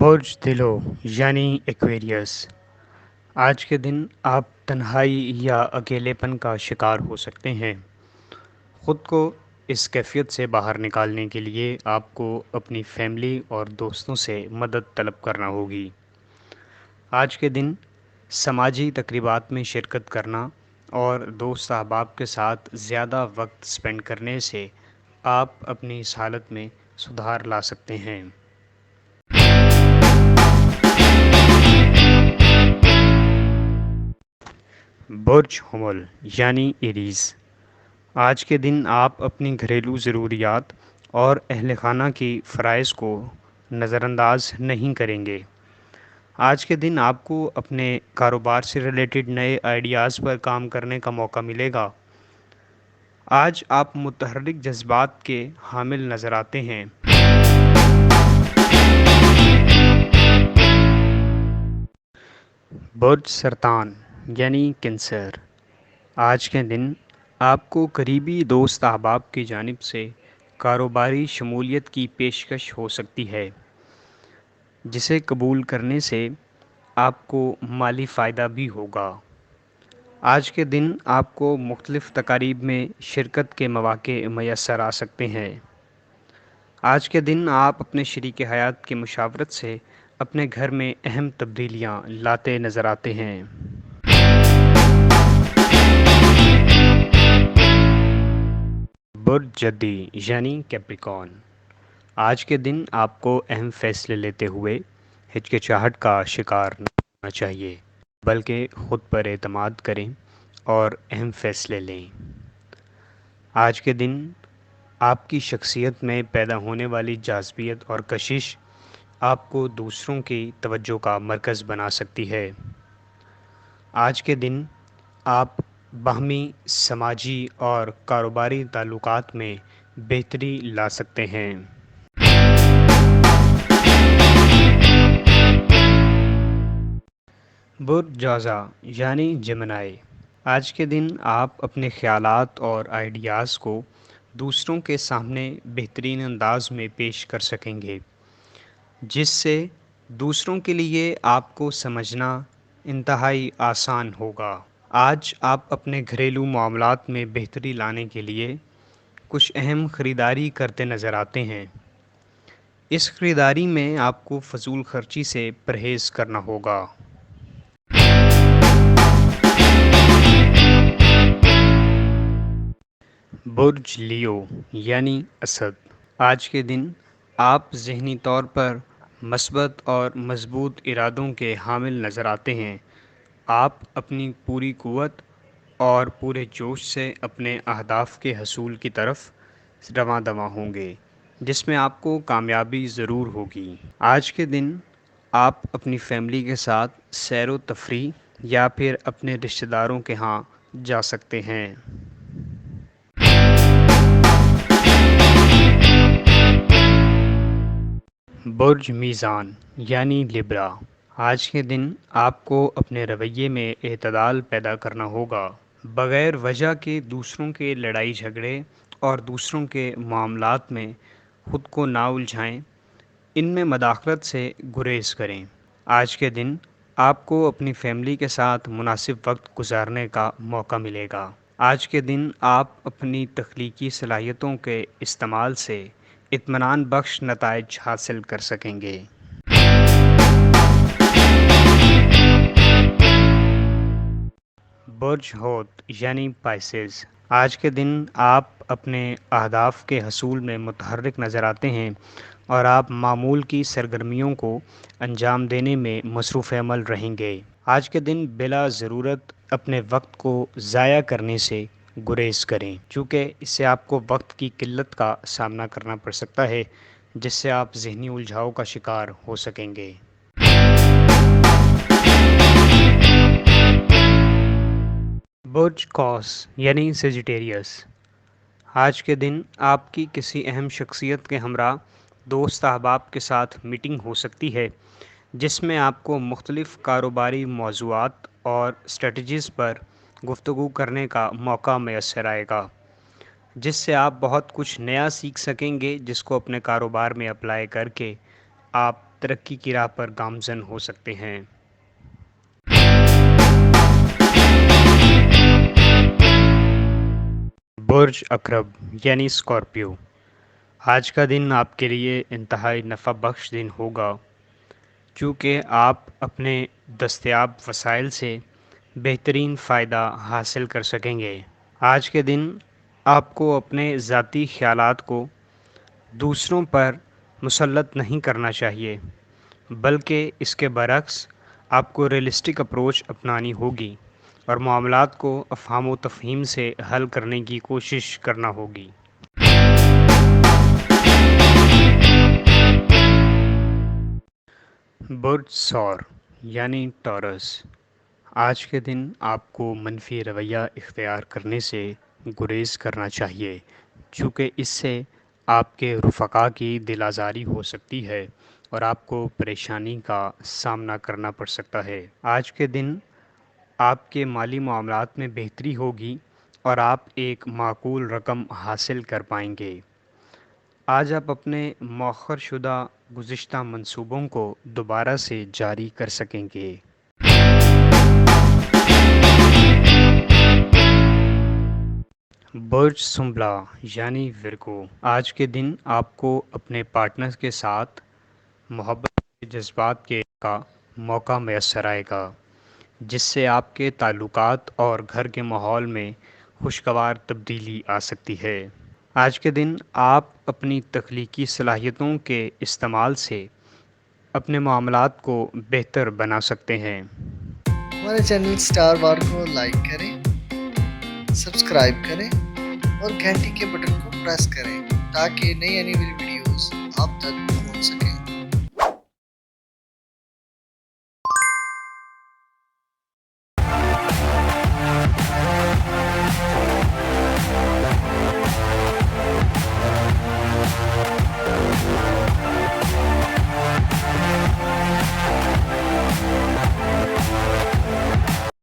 برج دلو یعنی ایکویریس۔ آج کے دن آپ تنہائی یا اکیلے پن کا شکار ہو سکتے ہیں۔ خود کو اس کیفیت سے باہر نکالنے کے لیے آپ کو اپنی فیملی اور دوستوں سے مدد طلب کرنا ہوگی۔ آج کے دن سماجی تقریبات میں شرکت کرنا اور دوست احباب کے ساتھ زیادہ وقت سپینڈ کرنے سے آپ اپنی اس حالت میں سدھار لا سکتے ہیں۔ برج حمل یعنی ایریز۔ آج کے دن آپ اپنی گھریلو ضروریات اور اہل خانہ کی فرائض کو نظر انداز نہیں کریں گے۔ آج کے دن آپ کو اپنے کاروبار سے ریلیٹڈ نئے آئیڈیاز پر کام کرنے کا موقع ملے گا۔ آج آپ متحرک جذبات کے حامل نظر آتے ہیں۔ برج سرطان یعنی کینسر۔ آج کے دن آپ کو قریبی دوست احباب کی جانب سے کاروباری شمولیت کی پیشکش ہو سکتی ہے، جسے قبول کرنے سے آپ کو مالی فائدہ بھی ہوگا۔ آج کے دن آپ کو مختلف تقاریب میں شرکت کے مواقع میسر آ سکتے ہیں۔ آج کے دن آپ اپنے شریک حیات کی مشاورت سے اپنے گھر میں اہم تبدیلیاں لاتے نظر آتے ہیں۔ برج جدی یعنی کیپریکارن۔ آج کے دن آپ کو اہم فیصلے لیتے ہوئے ہچکچاہٹ کا شکار نہ ہونا چاہیے، بلکہ خود پر اعتماد کریں اور اہم فیصلے لیں۔ آج کے دن آپ کی شخصیت میں پیدا ہونے والی جاذبیت اور کشش آپ کو دوسروں کی توجہ کا مرکز بنا سکتی ہے۔ آج کے دن آپ باہمی سماجی اور کاروباری تعلقات میں بہتری لا سکتے ہیں۔ برج جوزا یعنی جیمنائی۔ آج کے دن آپ اپنے خیالات اور آئیڈیاز کو دوسروں کے سامنے بہترین انداز میں پیش کر سکیں گے، جس سے دوسروں کے لیے آپ کو سمجھنا انتہائی آسان ہوگا۔ آج آپ اپنے گھریلو معاملات میں بہتری لانے کے لیے کچھ اہم خریداری کرتے نظر آتے ہیں۔ اس خریداری میں آپ کو فضول خرچی سے پرہیز کرنا ہوگا۔ برج لیو یعنی اسد۔ آج کے دن آپ ذہنی طور پر مثبت اور مضبوط ارادوں کے حامل نظر آتے ہیں۔ آپ اپنی پوری قوت اور پورے جوش سے اپنے اہداف کے حصول کی طرف رواں دواں ہوں گے، جس میں آپ کو کامیابی ضرور ہوگی۔ آج کے دن آپ اپنی فیملی کے ساتھ سیر و تفریح یا پھر اپنے رشتہ داروں کے ہاں جا سکتے ہیں۔ برج میزان یعنی لیبرا۔ آج کے دن آپ کو اپنے رویے میں اعتدال پیدا کرنا ہوگا۔ بغیر وجہ کے دوسروں کے لڑائی جھگڑے اور دوسروں کے معاملات میں خود کو نہ الجھائیں، ان میں مداخلت سے گریز کریں۔ آج کے دن آپ کو اپنی فیملی کے ساتھ مناسب وقت گزارنے کا موقع ملے گا۔ آج کے دن آپ اپنی تخلیقی صلاحیتوں کے استعمال سے اطمینان بخش نتائج حاصل کر سکیں گے۔ برج حوت یعنی پائسز۔ آج کے دن آپ اپنے اہداف کے حصول میں متحرک نظر آتے ہیں اور آپ معمول کی سرگرمیوں کو انجام دینے میں مصروف عمل رہیں گے۔ آج کے دن بلا ضرورت اپنے وقت کو ضائع کرنے سے گریز کریں، چونکہ اس سے آپ کو وقت کی قلت کا سامنا کرنا پڑ سکتا ہے، جس سے آپ ذہنی الجھاؤ کا شکار ہو سکیں گے۔ برج قوس یعنی سیجیٹیریس۔ آج کے دن آپ کی کسی اہم شخصیت کے ہمراہ دوست احباب کے ساتھ میٹنگ ہو سکتی ہے، جس میں آپ کو مختلف کاروباری موضوعات اور اسٹریٹجیز پر گفتگو کرنے کا موقع میسر آئے گا، جس سے آپ بہت کچھ نیا سیکھ سکیں گے، جس کو اپنے کاروبار میں اپلائی کر کے آپ ترقی کی راہ پر گامزن ہو سکتے ہیں۔ برج عقرب یعنی اسکارپیو، آج کا دن آپ کے لیے انتہائی نفع بخش دن ہوگا، چونکہ آپ اپنے دستیاب وسائل سے بہترین فائدہ حاصل کر سکیں گے۔ آج کے دن آپ کو اپنے ذاتی خیالات کو دوسروں پر مسلط نہیں کرنا چاہیے، بلکہ اس کے برعکس آپ کو ریئلسٹک اپروچ اپنانی ہوگی اور معاملات کو افہام و تفہیم سے حل کرنے کی کوشش کرنا ہوگی۔ برج ثور یعنی ٹورس، آج کے دن آپ کو منفی رویہ اختیار کرنے سے گریز کرنا چاہیے، چونکہ اس سے آپ کے رفقا کی دل آزاری ہو سکتی ہے اور آپ کو پریشانی کا سامنا کرنا پڑ سکتا ہے۔ آج کے دن آپ کے مالی معاملات میں بہتری ہوگی اور آپ ایک معقول رقم حاصل کر پائیں گے۔ آج آپ اپنے مؤخر شدہ گزشتہ منصوبوں کو دوبارہ سے جاری کر سکیں گے۔ برج سنبلا یعنی ورگو، آج کے دن آپ کو اپنے پارٹنر کے ساتھ محبت کے جذبات کا موقع میسر آئے گا، جس سے آپ کے تعلقات اور گھر کے ماحول میں خوشگوار تبدیلی آ سکتی ہے۔ آج کے دن آپ اپنی تخلیقی صلاحیتوں کے استعمال سے اپنے معاملات کو بہتر بنا سکتے ہیں۔ ہمارے چینل سٹار وار کو لائک کریں، سبسکرائب کریں اور گھنٹی کے بٹن کو پریس کریں تاکہ نئی آنے والی ویڈیوز آپ تک پہنچ سکیں۔